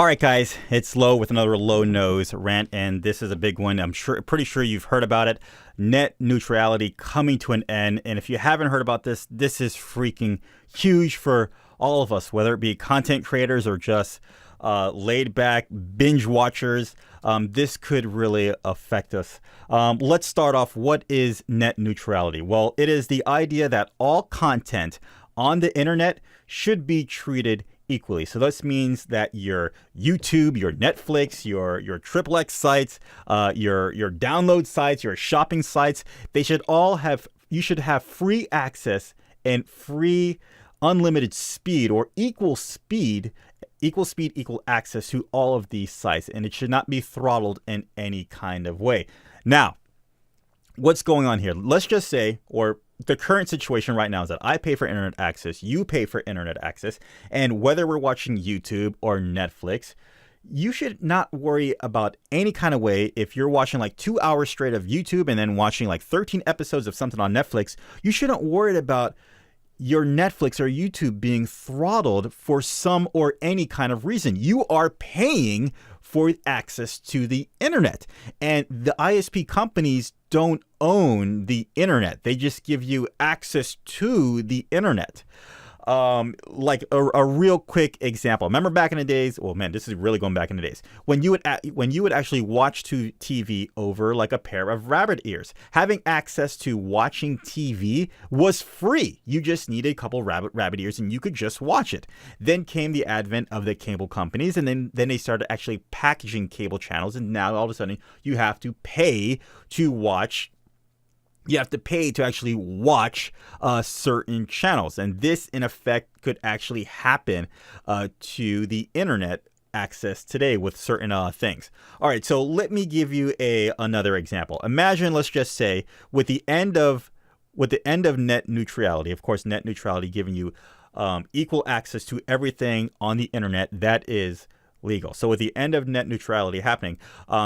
All right, guys, it's Low with another Low Nose rant, and this is a big one. Pretty sure you've heard about it. Net neutrality coming to an end, and if you haven't heard about this, this is freaking huge for all of us, whether it be content creators or just laid back binge watchers. This could really affect us. Let's start off. What is net neutrality? Well, it is the idea that all content on the internet should be treated equally. So this means that your YouTube, your Netflix, your XXX sites, your download sites, your shopping sites, they should all have, you should have free access and free unlimited speed or equal speed, equal access to all of these sites, and it should not be throttled in any kind of way. Now, what's going on here? Let's just say, or the current situation right now is that I pay for internet access, you pay for internet access, and whether we're watching YouTube or Netflix, you should not worry about any kind of way. If you're watching like 2 hours straight of YouTube and then watching like 13 episodes of something on Netflix, you shouldn't worry about your Netflix or YouTube being throttled for some or any kind of reason. You are paying for access to the internet, and the ISP companies don't own the internet. They just give you access to the internet. Like a real quick example. Remember back in the days? Well, man, this is really going back in the days when you would actually watch TV over like a pair of rabbit ears. Having access to watching TV was free. You just needed a couple rabbit ears and you could just watch it. Then came the advent of the cable companies, and then they started actually packaging cable channels, and now all of a sudden you have to pay to watch. You have to pay to actually watch certain channels. And this, in effect, could actually happen to the internet access today with certain things. All right, so let me give you another example. Imagine, let's just say, with the end of net neutrality, of course, net neutrality giving you equal access to everything on the internet that is legal. So with the end of net neutrality happening,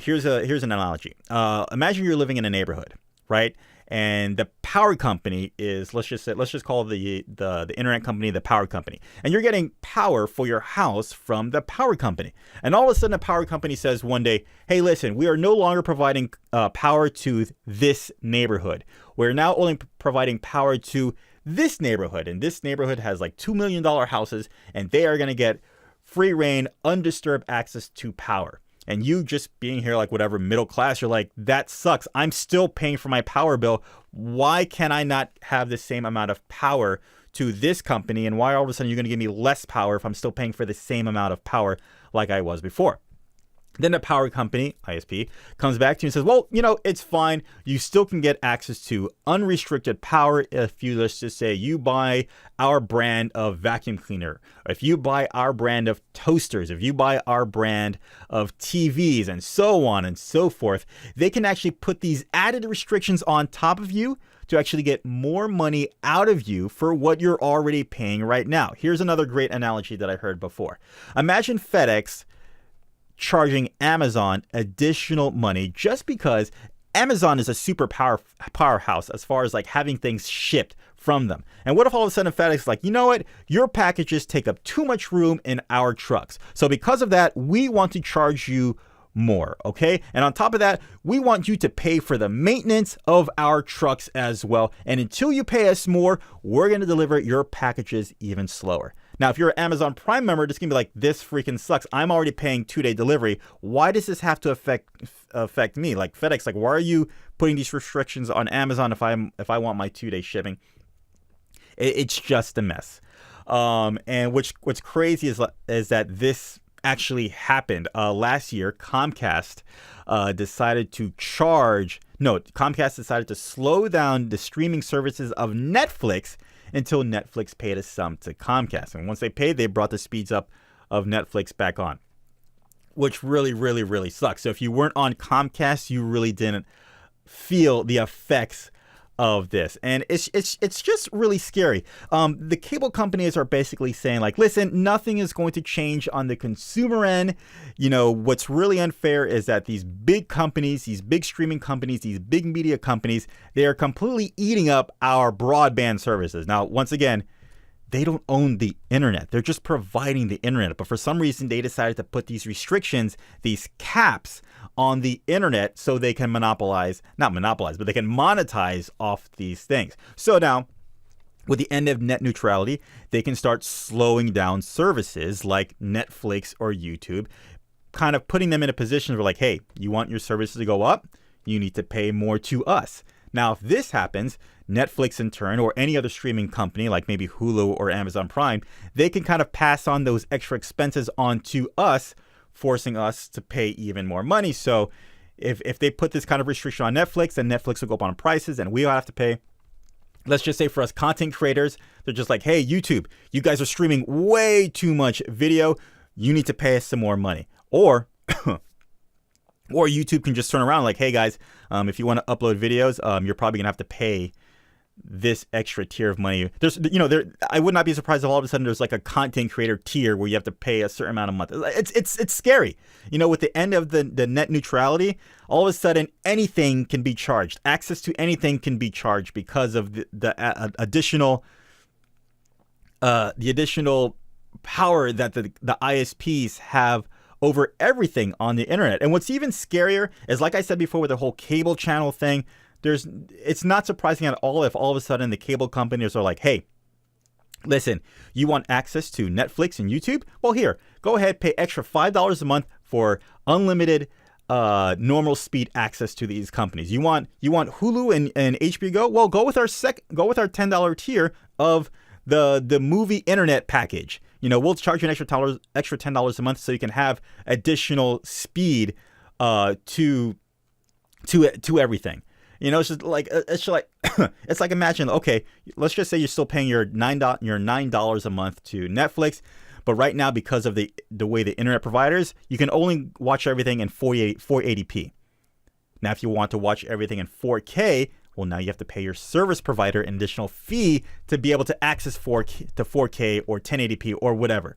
here's an analogy. Imagine you're living in a neighborhood, right? And the power company is, let's just call the internet company the power company. And you're getting power for your house from the power company. And all of a sudden, the power company says one day, hey, listen, we are no longer providing power to this neighborhood. We're now only providing power to this neighborhood. And this neighborhood has like $2 million houses, and they are going to get free reign, undisturbed access to power. And you just being here like whatever middle class, you're like, that sucks. I'm still paying for my power bill. Why can I not have the same amount of power to this company? And why all of a sudden you're going to give me less power if I'm still paying for the same amount of power like I was before? Then the power company, ISP, comes back to you and says, well, it's fine. You still can get access to unrestricted power if you, let's just say, you buy our brand of vacuum cleaner, or if you buy our brand of toasters, if you buy our brand of TVs, and so on and so forth. They can actually put these added restrictions on top of you to actually get more money out of you for what you're already paying right now. Here's another great analogy that I heard before. Imagine FedEx charging Amazon additional money just because Amazon is a super powerhouse as far as like having things shipped from them. And what if all of a sudden FedEx is like, you know what? Your packages take up too much room in our trucks. So because of that, we want to charge you more, okay? And on top of that, we want you to pay for the maintenance of our trucks as well. And until you pay us more, we're going to deliver your packages even slower. Now, if you're an Amazon Prime member, it's going to be like, this freaking sucks. I'm already paying 2-day delivery. Why does this have to affect me? Like FedEx, like, why are you putting these restrictions on Amazon if I want my 2-day shipping? It's just a mess. And what's crazy is that this actually happened last year. Comcast decided to slow down the streaming services of Netflix until Netflix paid a sum to Comcast. And once they paid, they brought the speeds up of Netflix back on, which really, really, really sucks. So if you weren't on Comcast, you really didn't feel the effects of this. And it's just really scary. The cable companies are basically saying like, listen, nothing is going to change on the consumer end. What's really unfair is that these big companies, these big streaming companies, these big media companies, they are completely eating up our broadband services. Now, once again, they don't own the internet. They're just providing the internet. But for some reason, they decided to put these restrictions, these caps on the internet so they can not monopolize, but they can monetize off these things. So now, with the end of net neutrality, they can start slowing down services like Netflix or YouTube, kind of putting them in a position where like, hey, you want your services to go up? You need to pay more to us. Now, if this happens, Netflix in turn, or any other streaming company like maybe Hulu or Amazon Prime, they can kind of pass on those extra expenses onto us, forcing us to pay even more money. So if they put this kind of restriction on Netflix, then Netflix will go up on prices and we'll have to pay. Let's just say for us content creators, they're just like, hey, YouTube, you guys are streaming way too much video. You need to pay us some more money. Or YouTube can just turn around like, hey guys, if you want to upload videos, you're probably gonna have to pay this extra tier of money. I would not be surprised if all of a sudden there's like a content creator tier where you have to pay a certain amount a month. It's scary. With the end of the net neutrality, all of a sudden anything can be charged. Access to anything can be charged because of the additional power that the ISPs have over everything on the internet. And what's even scarier is, like I said before, with the whole cable channel thing, it's not surprising at all if all of a sudden the cable companies are like, hey, listen, you want access to Netflix and YouTube? Well, here, go ahead, pay extra $5 a month for unlimited normal speed access to these companies. You want Hulu and HBO Go? Well, go with our $10 tier of the movie internet package. We'll charge you an extra $10 a month so you can have additional speed to everything. It's just like it's like imagine, okay, let's just say you're still paying your $9 a month to Netflix, but right now because of the way the internet providers, you can only watch everything in 480p. Now, if you want to watch everything in 4K, well, now you have to pay your service provider an additional fee to be able to access 4K or 1080p or whatever.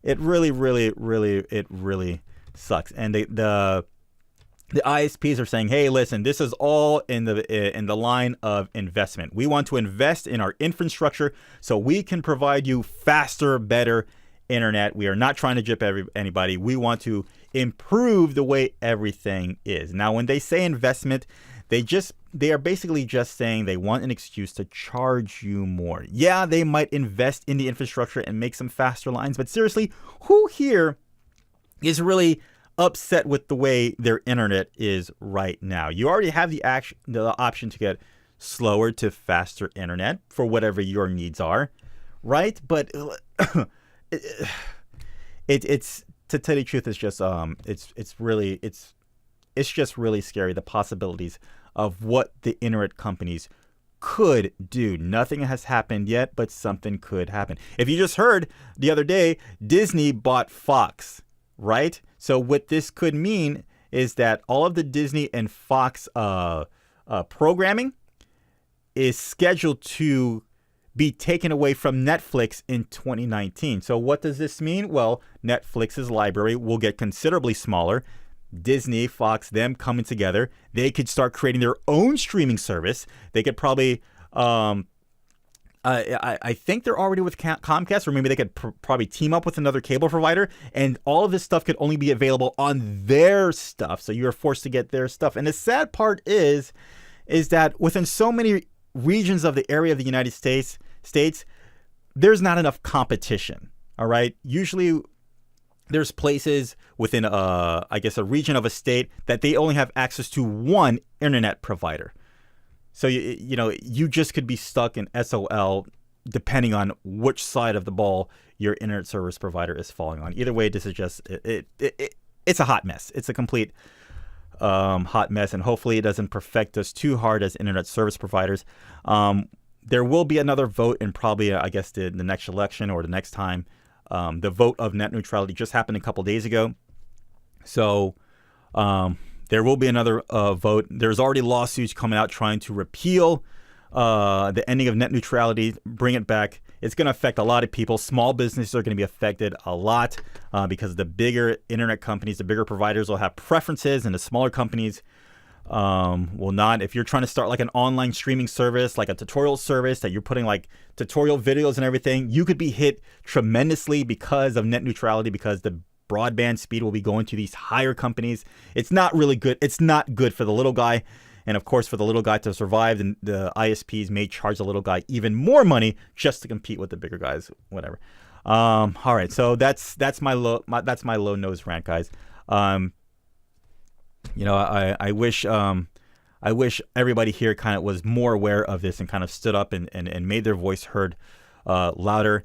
It really, really, really sucks. And the ISPs are saying, hey, listen, this is all in the line of investment. We want to invest in our infrastructure so we can provide you faster, better internet. We are not trying to gyp anybody. We want to improve the way everything is. Now, when they say investment, they are basically just saying they want an excuse to charge you more. Yeah, they might invest in the infrastructure and make some faster lines, but seriously, who here is really upset with the way their internet is right now? You already have the option to get slower to faster internet for whatever your needs are, right? But it's to tell you the truth, it's just it's just really scary, the possibilities of what the internet companies could do. Nothing has happened yet, but something could happen. If you just heard the other day, Disney bought Fox, right? So what this could mean is that all of the Disney and Fox programming is scheduled to be taken away from Netflix in 2019. So what does this mean? Well, Netflix's library will get considerably smaller. Disney, Fox, them coming together, they could start creating their own streaming service. They could probably, I think they're already with Comcast, or maybe they could probably team up with another cable provider, and all of this stuff could only be available on their stuff. So you're forced to get their stuff. And the sad part is that within so many regions of the area of the United States, there's not enough competition. All right. Usually there's places within a region of a state that they only have access to one internet provider. So you just could be stuck in SOL depending on which side of the ball your internet service provider is falling on. Either way, this is just it's a hot mess. It's a complete hot mess, and hopefully it doesn't perfect us too hard as internet service providers. There will be another vote in probably the next election or the next time. The vote of net neutrality just happened a couple days ago. So there will be another vote. There's already lawsuits coming out trying to repeal the ending of net neutrality, bring it back. It's going to affect a lot of people. Small businesses are going to be affected a lot because the bigger internet companies, the bigger providers will have preferences, and the smaller companies will not. If you're trying to start like an online streaming service, like a tutorial service that you're putting like tutorial videos and everything, you could be hit tremendously because of net neutrality, because the broadband speed will be going to these higher companies. It's not really good. It's not good for the little guy. And of course, for the little guy to survive, the ISPs may charge the little guy even more money just to compete with the bigger guys, whatever. All right, so that's my low nose rant, guys. You know, I wish everybody here kind of was more aware of this and kind of stood up and made their voice heard louder.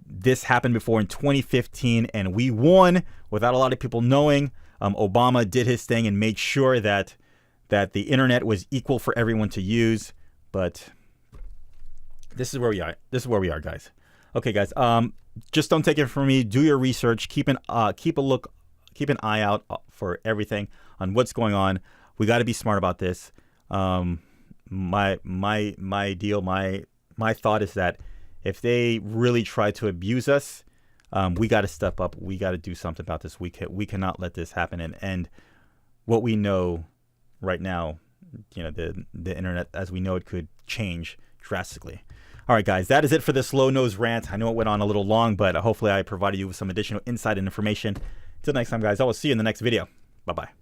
This happened before in 2015, and we won without a lot of people knowing. Obama did his thing and made sure that the internet was equal for everyone to use. But this is where we are. This is where we are, guys. Okay, guys. Just don't take it from me. Do your research. Keep an eye out for everything on what's going on. We got to be smart about this. My thought is that if they really try to abuse us, we got to step up. We got to do something about this. We cannot let this happen and end what we know right now. You know, the internet as we know it could change drastically. All right, guys, that is it for this low nose rant. I know it went on a little long, but hopefully I provided you with some additional insight and information. Until next time, guys, I will see you in the next video. Bye-bye.